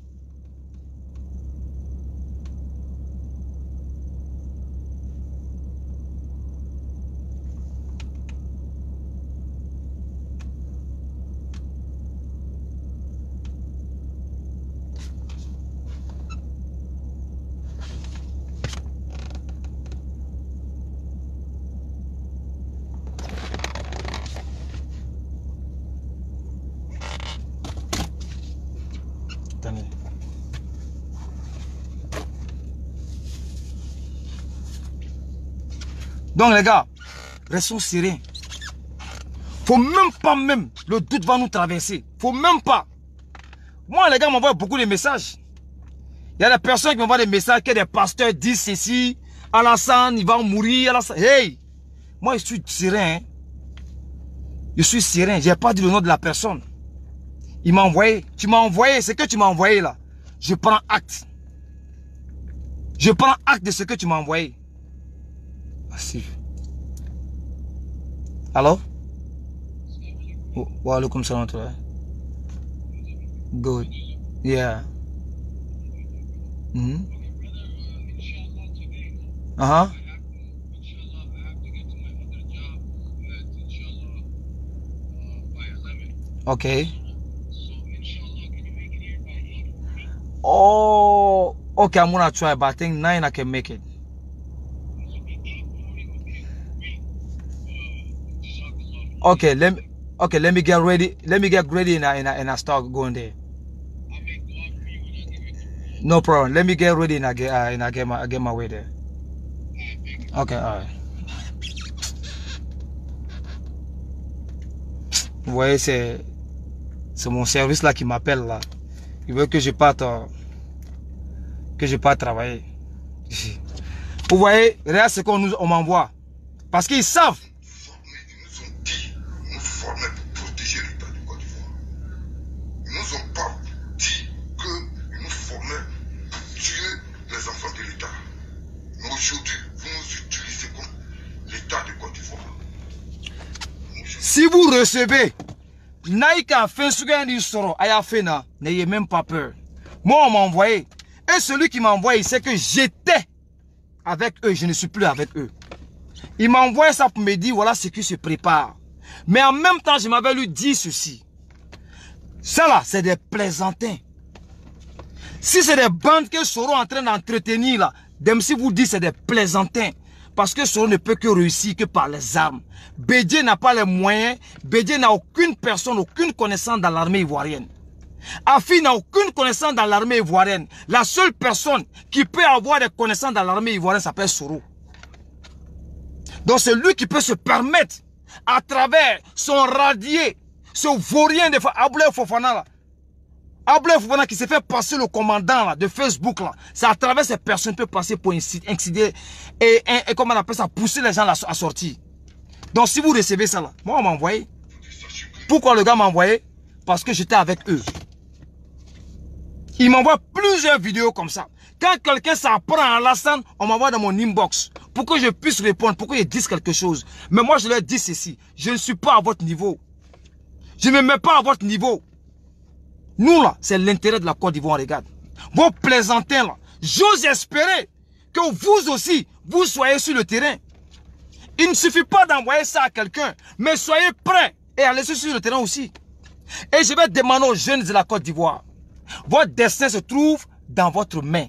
Donc les gars, restons sereins. Faut même pas le doute va nous traverser. Faut même pas. Moi les gars m'envoient beaucoup de messages. Il y a des personnes qui m'envoient des messages que des pasteurs disent ceci. Alassane, il va mourir. Alassane. Hey, moi je suis serein. Hein? Je suis serein. J'ai pas dit le nom de la personne. Il m'a envoyé. Tu m'as envoyé. Ce que tu m'as envoyé là. Je prends acte. Je prends acte de ce que tu m'as envoyé. Merci. Allô? Wa alaikum salam. Good. Yeah. Okay. Oh, okay, I'm gonna try, but I think 9 I can make it. Okay, let me get ready. Let me get ready and I start going there. No problem. Let me get ready and I get my way there. Okay, all right. Vous voyez, c'est mon service là qui m'appelle là. Il veut que je parte travailler. Vous voyez, regarde ce qu'on m'envoie. Parce qu'ils savent. Ils nous formaient pour protéger l'État du Côte d'Ivoire. Ils nous ont pas dit qu'ils nous formaient pour tuer les enfants de l'État. Mais aujourd'hui, vous nous utilisez comme l'État de Côte d'Ivoire. Si vous recevez Naïka Fensugan Soro Ayafena, n'ayez même pas peur. Moi, on m'a envoyé. Et celui qui m'a envoyé, c'est que j'étais avec eux, je ne suis plus avec eux. Il m'a envoyé ça pour me dire, voilà ce qui se prépare. Mais en même temps, je m'avais lui dit ceci. Ça là, c'est des plaisantins. Si c'est des bandes que Soro est en train d'entretenir là, même si vous dites c'est des plaisantins, parce que Soro ne peut que réussir que par les armes. Bédié n'a pas les moyens. Bédié n'a aucune personne, aucune connaissance dans l'armée ivoirienne. Afi n'a aucune connaissance dans l'armée ivoirienne. La seule personne qui peut avoir des connaissances dans l'armée ivoirienne s'appelle Soro. Donc c'est lui qui peut se permettre, à travers son radier, ce vaurien de Abdoulaye Fofana là, Abdoulaye Fofana qui s'est fait passer le commandant là, de Facebook là, c'est à travers ces personnes peut passer pour inciter et comment on appelle ça, pousser les gens à sortir. Donc si vous recevez ça là, moi on m'a envoyé. Pourquoi le gars m'a envoyé? Parce que j'étais avec eux. Il m'envoie plusieurs vidéos comme ça. Quand quelqu'un s'apprend à Alassane, on m'envoie dans mon inbox pour que je puisse répondre, pour que je dise quelque chose. Mais moi je leur dis ceci, je ne suis pas à votre niveau. Je ne me mets pas à votre niveau. Nous là, c'est l'intérêt de la Côte d'Ivoire, regarde. Vos plaisantins là, j'ose espérer que vous aussi, vous soyez sur le terrain. Il ne suffit pas d'envoyer ça à quelqu'un, mais soyez prêts et allez sur le terrain aussi. Et je vais demander aux jeunes de la Côte d'Ivoire, votre destin se trouve dans votre main.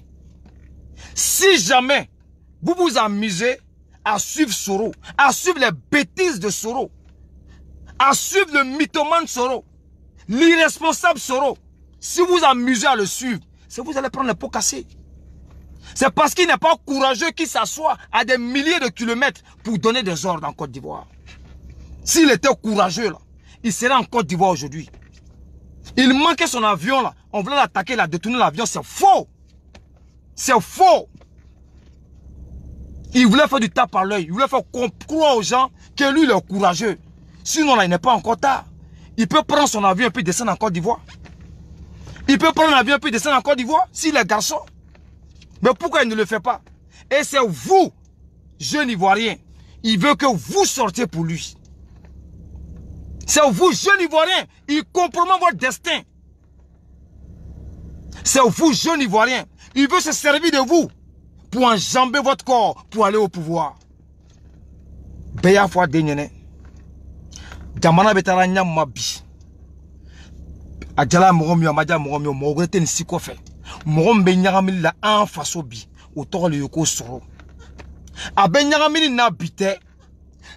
Si jamais vous vous amusez à suivre Soro, à suivre les bêtises de Soro, à suivre le mythomane Soro, l'irresponsable Soro, si vous vous amusez à le suivre, c'est que vous allez prendre les pots cassés. C'est parce qu'il n'est pas courageux qu'il s'assoit à des milliers de kilomètres pour donner des ordres en Côte d'Ivoire. S'il était courageux, là, il serait en Côte d'Ivoire aujourd'hui. Il manquait son avion, là. On voulait l'attaquer, là, détourner l'avion. C'est faux. C'est faux. Il voulait faire du tape à l'œil. Il voulait faire croire aux gens que lui, il est courageux. Sinon, là, il n'est pas encore tard. Il peut prendre son avion et puis descendre en Côte d'Ivoire. Il peut prendre l'avion et puis descendre en Côte d'Ivoire s'il est garçon. Mais pourquoi il ne le fait pas? Et c'est vous, jeunes Ivoiriens. Il veut que vous sortiez pour lui. C'est vous, jeunes Ivoiriens. Il compromet votre destin. C'est vous, jeunes Ivoiriens. Il veut se servir de vous pour enjamber votre corps pour aller au pouvoir. Beya fois denyene. Jamana betara nyama bi. Adjala mogomio amaja mogomio mogwete ni sikofe. Mogombe nyagamili la en faso bi. Autour le yoko soro. Abe nyagamili na bite.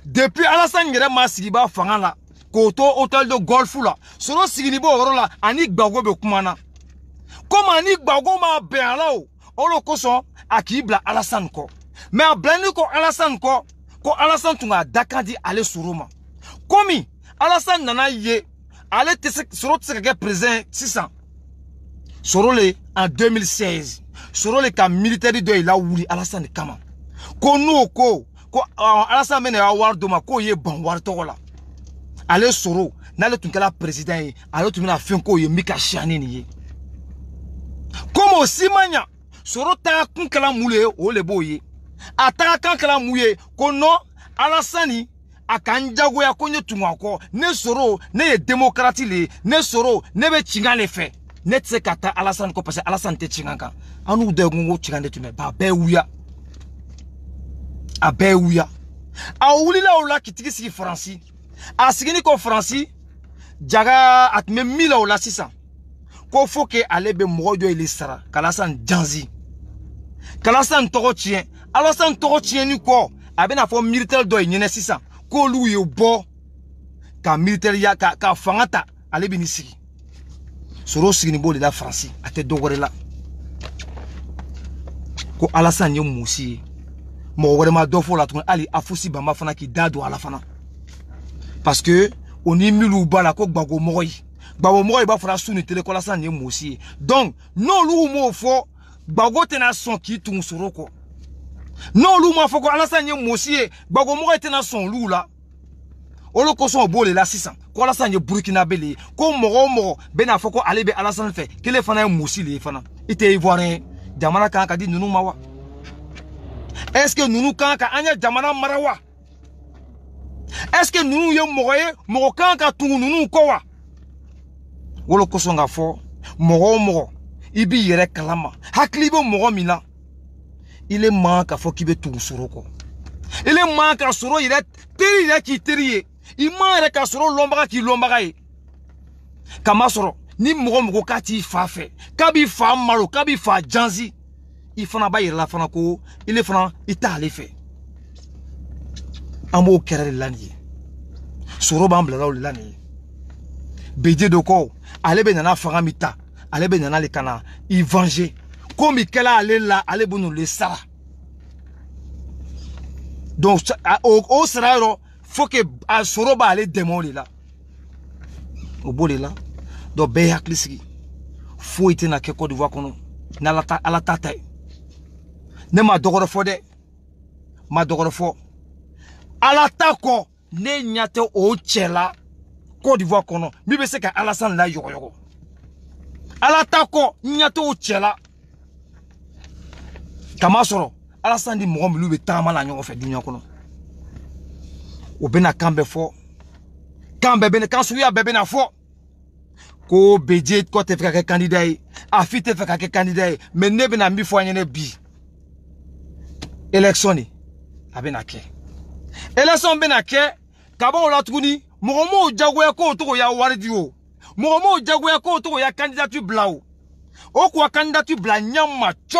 Depuis Alassane Ngere ma sigiba fanga la. Koto hôtel de golf là. Soro siginibo oro la ani gbago be kumana. Comme ani gbago ma be ala o. Olo koso akibla Alassane ko. Mais a blani ko Alassane ko. Ko Alassane tunga dakandi ale suruma. Komi Alassane nana ye. Ale soro tseke présent 600. Soro le en 2016. Soro le ka militaire de la wuli Alassane kama. Ko no ko Alassane mene awar doma ko ye ban war to la. Ale Soro n'ale tunkala président ye. Ale tumina fin ko ye mika shani ni ye. Comme aussi manya Soro ta kunkala mule o le boye. Ata kankala muye ko no Alassane akanjago ya konyo tumako ne Soro ne démocratie le ne Soro ne be chinga le fait. net se kata Alassane ko parce que Alassane te chinganka anu de gongo chingande tu me ba be wuya a be wuya a wuli la ola kitigi sigi Franci a sigini ko Franci jaga atme 1000 ola 600 ko faut que ale be modo ele sara Alassane janzi Alassane toko chien Alassane toko chien ni ko abena fo militaire do nyene 600 ko lu yo bo ka militaire ya ka fangata ale bini sigi soro sigi ni boli la Franci ate dogore la ko Alassane yo musi mo wore ma do fo la tun ali afusi bamba fana ki dado ala fana parce que oni milu bala ko gbago moyi ba fara sunu tele ko Alassane yo musi donc non lu mo fo gbago tena son ki tun soro ko non lu mo fo ko Alassane yo musi gbago moyi tena son lu la olo ko son bole la 600 ko Alassane yo Burkina Bele ko mo bena fo ko alebe Alassane fe kele fana yo musi le fana ite ivoirien jamana kan ka di nunu mawa est-ce que nunu kan ka anya jamana marawa est-ce que nunu yo mo kan ka tu nunu ko wa wolo ko son ga fo mo ibi yere kalama haklibo mo mina il est manque fo ki be tu suroko il est manque suro yere teri ya ki teriye il manque ka suro lombaga ki lombaga e kama soro ni mo ka ti fa fe kabi fa malo kabi fa janzi il fana ba yere la fana ko il est fana itali fe amo kere lani suro ba mbla la lani beje doko alebe nana faramita alebe nana le kana il venger comme kela ale la ale bunu le sara donc au sera faut que soro ba ale démoli là au bolé là donc be haklisigi faut ite na ke Côte d'Ivoire kono na la ala tata ne ma dogoro fo de ma dogoro fo ala tako ne nyate o chela Côte d'Ivoire kono mi be se ka Alassane la yogo ala tako nyate o chela kama soro Alassane di mo mi lu be tama la nyo fe dunya kono o bena kambe fo kambe bene kan suya bebe na fo ko beje ko te feka candidat a fi te feka candidat mais ne bena mi fo anyene bi élection ni abena ke élection bena ke kabon la tukuni mo jagoya ko to ya wardi o mo jagoya ko to ya candidature blau o ko candidature bla nyama cho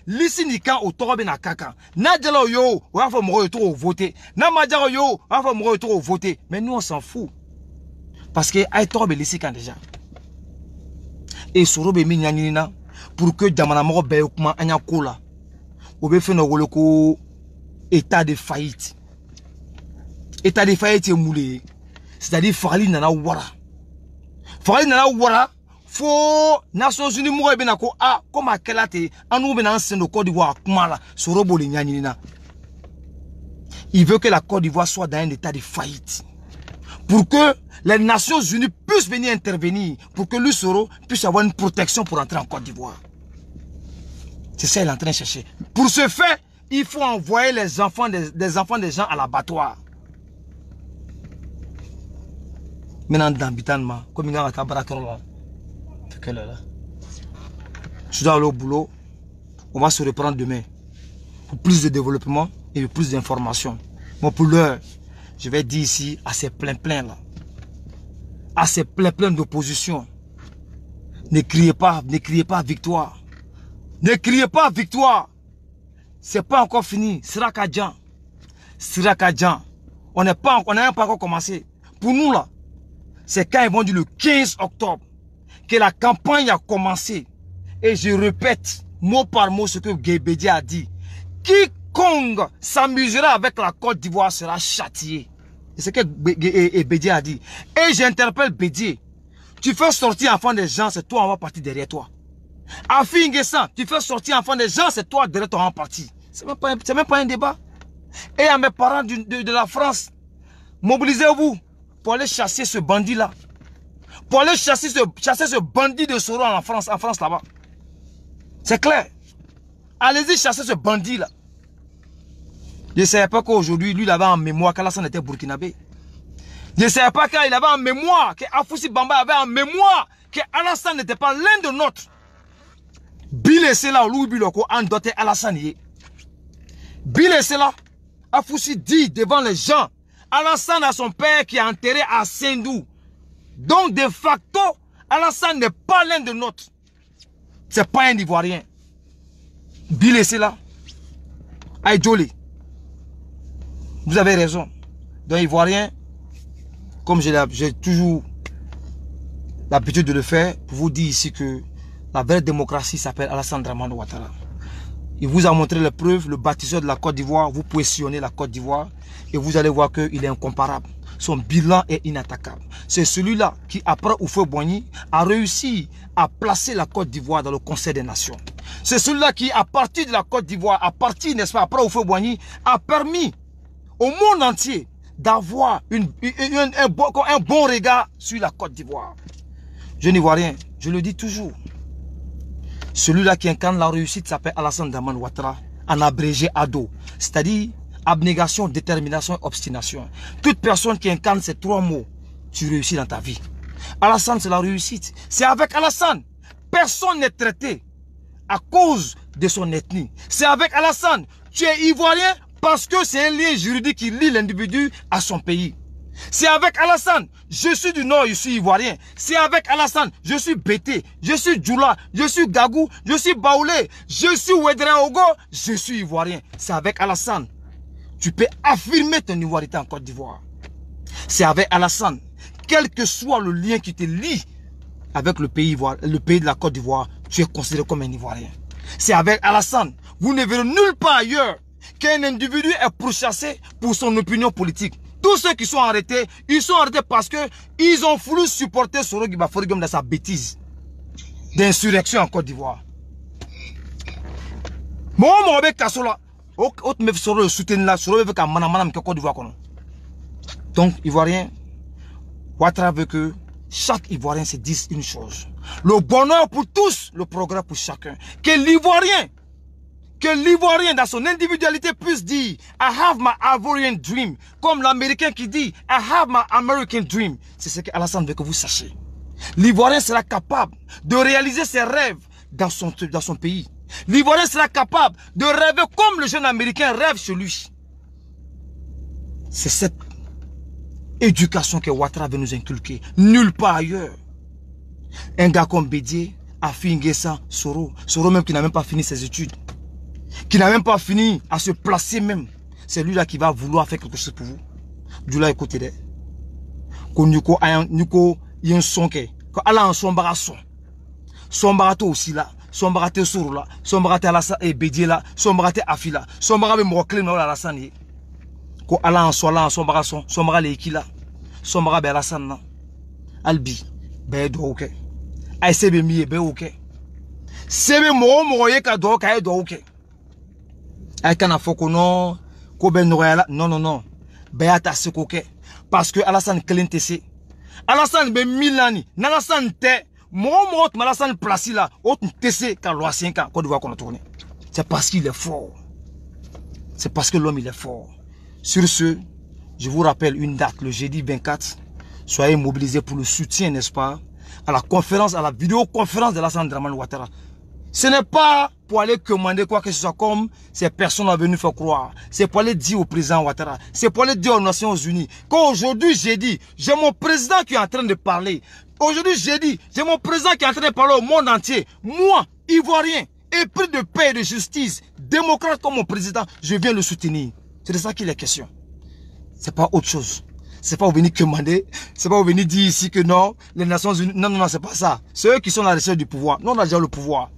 lisi kan o toro bena kaka na jalo yo wa fa mo to voter na ma jalo yo wa fa mo to voter mais nous on s'en fout parce que ay toro be lisi kan déjà et soro be mi nyanyina pour que jamana mo be kuma anya kola o be fe no wolo ko état de faillite est moulé c'est-à-dire Fali nana wara fo Nations Unies mo be na ko a comme akelate anu be na sendo Côte d'Ivoire kumala sorobo le nyanyina il veut que la Côte d'Ivoire soit dans un état de faillite pour que les Nations Unies puissent venir intervenir pour que le Soro puisse avoir une protection pour entrer en Côte d'Ivoire. C'est ça qu'il est en train de chercher. Pour ce fait, il faut envoyer les enfants des enfants des gens à l'abattoir. Maintenant, dans Bitanma, comme il y a un tabarakor là, je dois aller au boulot. On va se reprendre demain pour plus de développement et plus d'informations. Moi, pour l'heure, je vais dire ici à ces plein là, à ces plein d'opposition. Ne criez pas victoire. Ne criez pas victoire. C'est pas encore fini. Sirakadjan. On n'a pas encore commencé. Pour nous là, c'est quand ils vont dire le 15 octobre que la campagne a commencé. Et je répète mot par mot ce que Bédié a dit. Quiconque s'amusera avec la Côte d'Ivoire sera châtié. C'est ce que Bédié a dit. Et j'interpelle Bédié. Tu fais sortir enfant des gens, c'est toi, on va partir derrière toi. Afi Nguessan, tu fais sortir enfant des gens, c'est toi derrière toi en partie. C'est même pas un débat. Et à mes parents de la France, mobilisez-vous pour aller chasser ce bandit-là. Pour aller chasser ce bandit de Soro en France là-bas. C'est clair. Allez-y chasser ce bandit-là. Je ne savais pas qu'aujourd'hui, lui, il avait en mémoire qu'Alassane était burkinabé. Je ne savais pas qu'il avait en mémoire, qu'Afoussi Bamba avait en mémoire que Alassane n'était pas l'un de nôtres. Bile Sela, Louis Biloko, en doté Alassane. Bile Sela a Foussi dit devant les gens, Alassane a son père qui est enterré à Sendou. Donc, de facto, Alassane n'est pas l'un de nôtres. C'est pas un Ivoirien. Bile Sela, Aïdjoli. Vous avez raison. Donc, Ivoirien, comme j'ai toujours l'habitude de le faire, pour vous dire ici que la vraie démocratie s'appelle Alassane Dramane Ouattara. Il vous a montré les preuves, le bâtisseur de la Côte d'Ivoire, vous pouvez sillonner la Côte d'Ivoire et vous allez voir qu'il est incomparable. Son bilan est inattaquable. C'est celui-là qui, après Houphouët-Boigny, a réussi à placer la Côte d'Ivoire dans le Conseil des Nations. C'est celui-là qui, à partir de la Côte d'Ivoire, à partir, n'est-ce pas, après Houphouët-Boigny, a permis au monde entier d'avoir un bon regard sur la Côte d'Ivoire. Je n'y vois rien, je le dis toujours. Celui-là qui incarne la réussite s'appelle Alassane Dramane Ouattara, en abrégé ADO, c'est-à-dire abnégation, détermination et obstination. Toute personne qui incarne ces trois mots, tu réussis dans ta vie. Alassane, c'est la réussite. C'est avec Alassane. Personne n'est traité à cause de son ethnie. C'est avec Alassane. Tu es ivoirien parce que c'est un lien juridique qui lie l'individu à son pays. C'est avec Alassane, je suis du Nord, je suis ivoirien. C'est avec Alassane, je suis Bété, je suis Djoula, je suis Gagou, je suis Baoulé, je suis Ouedra Ogo, je suis ivoirien. C'est avec Alassane. Tu peux affirmer ton ivoirité en Côte d'Ivoire. C'est avec Alassane, quel que soit le lien qui te lie avec le pays de la Côte d'Ivoire, tu es considéré comme un ivoirien. C'est avec Alassane, vous ne verrez nulle part ailleurs qu'un individu est pourchassé pour son opinion politique. Tous ceux qui sont arrêtés, ils sont arrêtés parce que ils ont voulu supporter Soro Guiba Forigom dans sa bêtise d'insurrection en Côte d'Ivoire. Moi, je Kassola, autre me Soro le soutien là, Soro veut qu'à Manamana Côte d'Ivoire. Donc, Ivoirien, Ouattara veut que chaque Ivoirien se dise une chose. Le bonheur pour tous, le progrès pour chacun. Que l'Ivoirien dans son individualité puisse dire I have my Ivorian dream. Comme l'Américain qui dit I have my American dream. C'est ce qu'Alassane veut que vous sachiez. L'Ivoirien sera capable de réaliser ses rêves dans son pays. L'Ivoirien sera capable de rêver comme le jeune Américain rêve chez lui. C'est cette éducation que Ouattara veut nous inculquer. Nulle part ailleurs. Un gars comme Bédié a fait Nguessa Soro. Soro même qui n'a même pas fini ses études. Qui n'a même pas fini à se placer même. C'est lui là qui va vouloir faire quelque chose pour vous. Du là, écoutez. Quand nous y a un son qui quand Allah en son baraton. Son barato aussi là. Son baraté Soro là. Son baraté Alassane et Bédié là. Son baraté Afi là. Son baraté Mokle là Alassane. Quand Allah en soit là en son baraton. Son baraté Eki là. Son baraté Alassane là. Albi. Ben do ok. Aïe sebe miye ben ok. Sebe mo ye ka do ka do ok. Aïkana Fokono, Koben Noyala, non. Béata Sekoke. Parce que Alassane Kelentese. Alassane be Milani. Nalassane te. Mon Alassane Placé là. Autre Tessé qu'à loi 5 ans. Côte d'Ivoire qu'on a tourné. C'est parce qu'il est fort. C'est parce que l'homme il est fort. Sur ce, je vous rappelle une date, le jeudi 24. Soyez mobilisés pour le soutien, n'est-ce pas? À la conférence, à la vidéoconférence de Alassane Dramane Ouattara. Ce n'est pas pour aller commander quoi que ce soit comme ces personnes ont venu faire croire. C'est pour aller dire au président Ouattara. C'est pour aller dire aux Nations Unies. Qu'aujourd'hui, j'ai dit, j'ai mon président qui est en train de parler. Aujourd'hui, j'ai dit, j'ai mon président qui est en train de parler au monde entier. Moi, Ivoirien, épris de paix et de justice, démocrate comme mon président, je viens le soutenir. C'est de ça qu'il est question. C'est pas autre chose. C'est pas venir commander. C'est pas venir dire ici que non, les Nations Unies. Non, c'est pas ça. C'est eux qui sont à la recherche du pouvoir. Nous, on a déjà le pouvoir.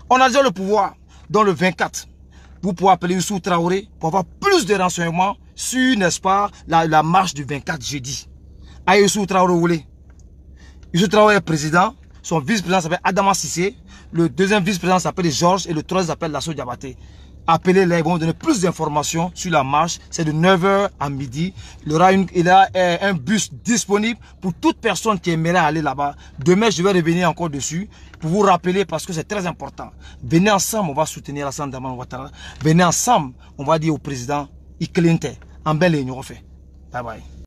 On a déjà le pouvoir. Dans le 24, vous pouvez appeler Youssou Traoré pour avoir plus de renseignements sur, n'est-ce pas, la marche du 24 jeudi. À Youssou Traoré, vous voulez. Youssou Traoré est président. Son vice-président s'appelle Adama Sissé. Le deuxième vice-président s'appelle Georges. Et le troisième s'appelle Lasso Diabaté. Appelez-les, ils vont vous donner plus d'informations sur la marche. C'est de 9h à midi. Il y a un bus disponible pour toute personne qui aimerait aller là-bas. Demain, je vais revenir encore dessus pour vous rappeler parce que c'est très important. Venez ensemble, on va soutenir Alassane Dramane Ouattara. Venez ensemble, on va dire au président, il clinte. En belle ligne, on fait. Bye bye.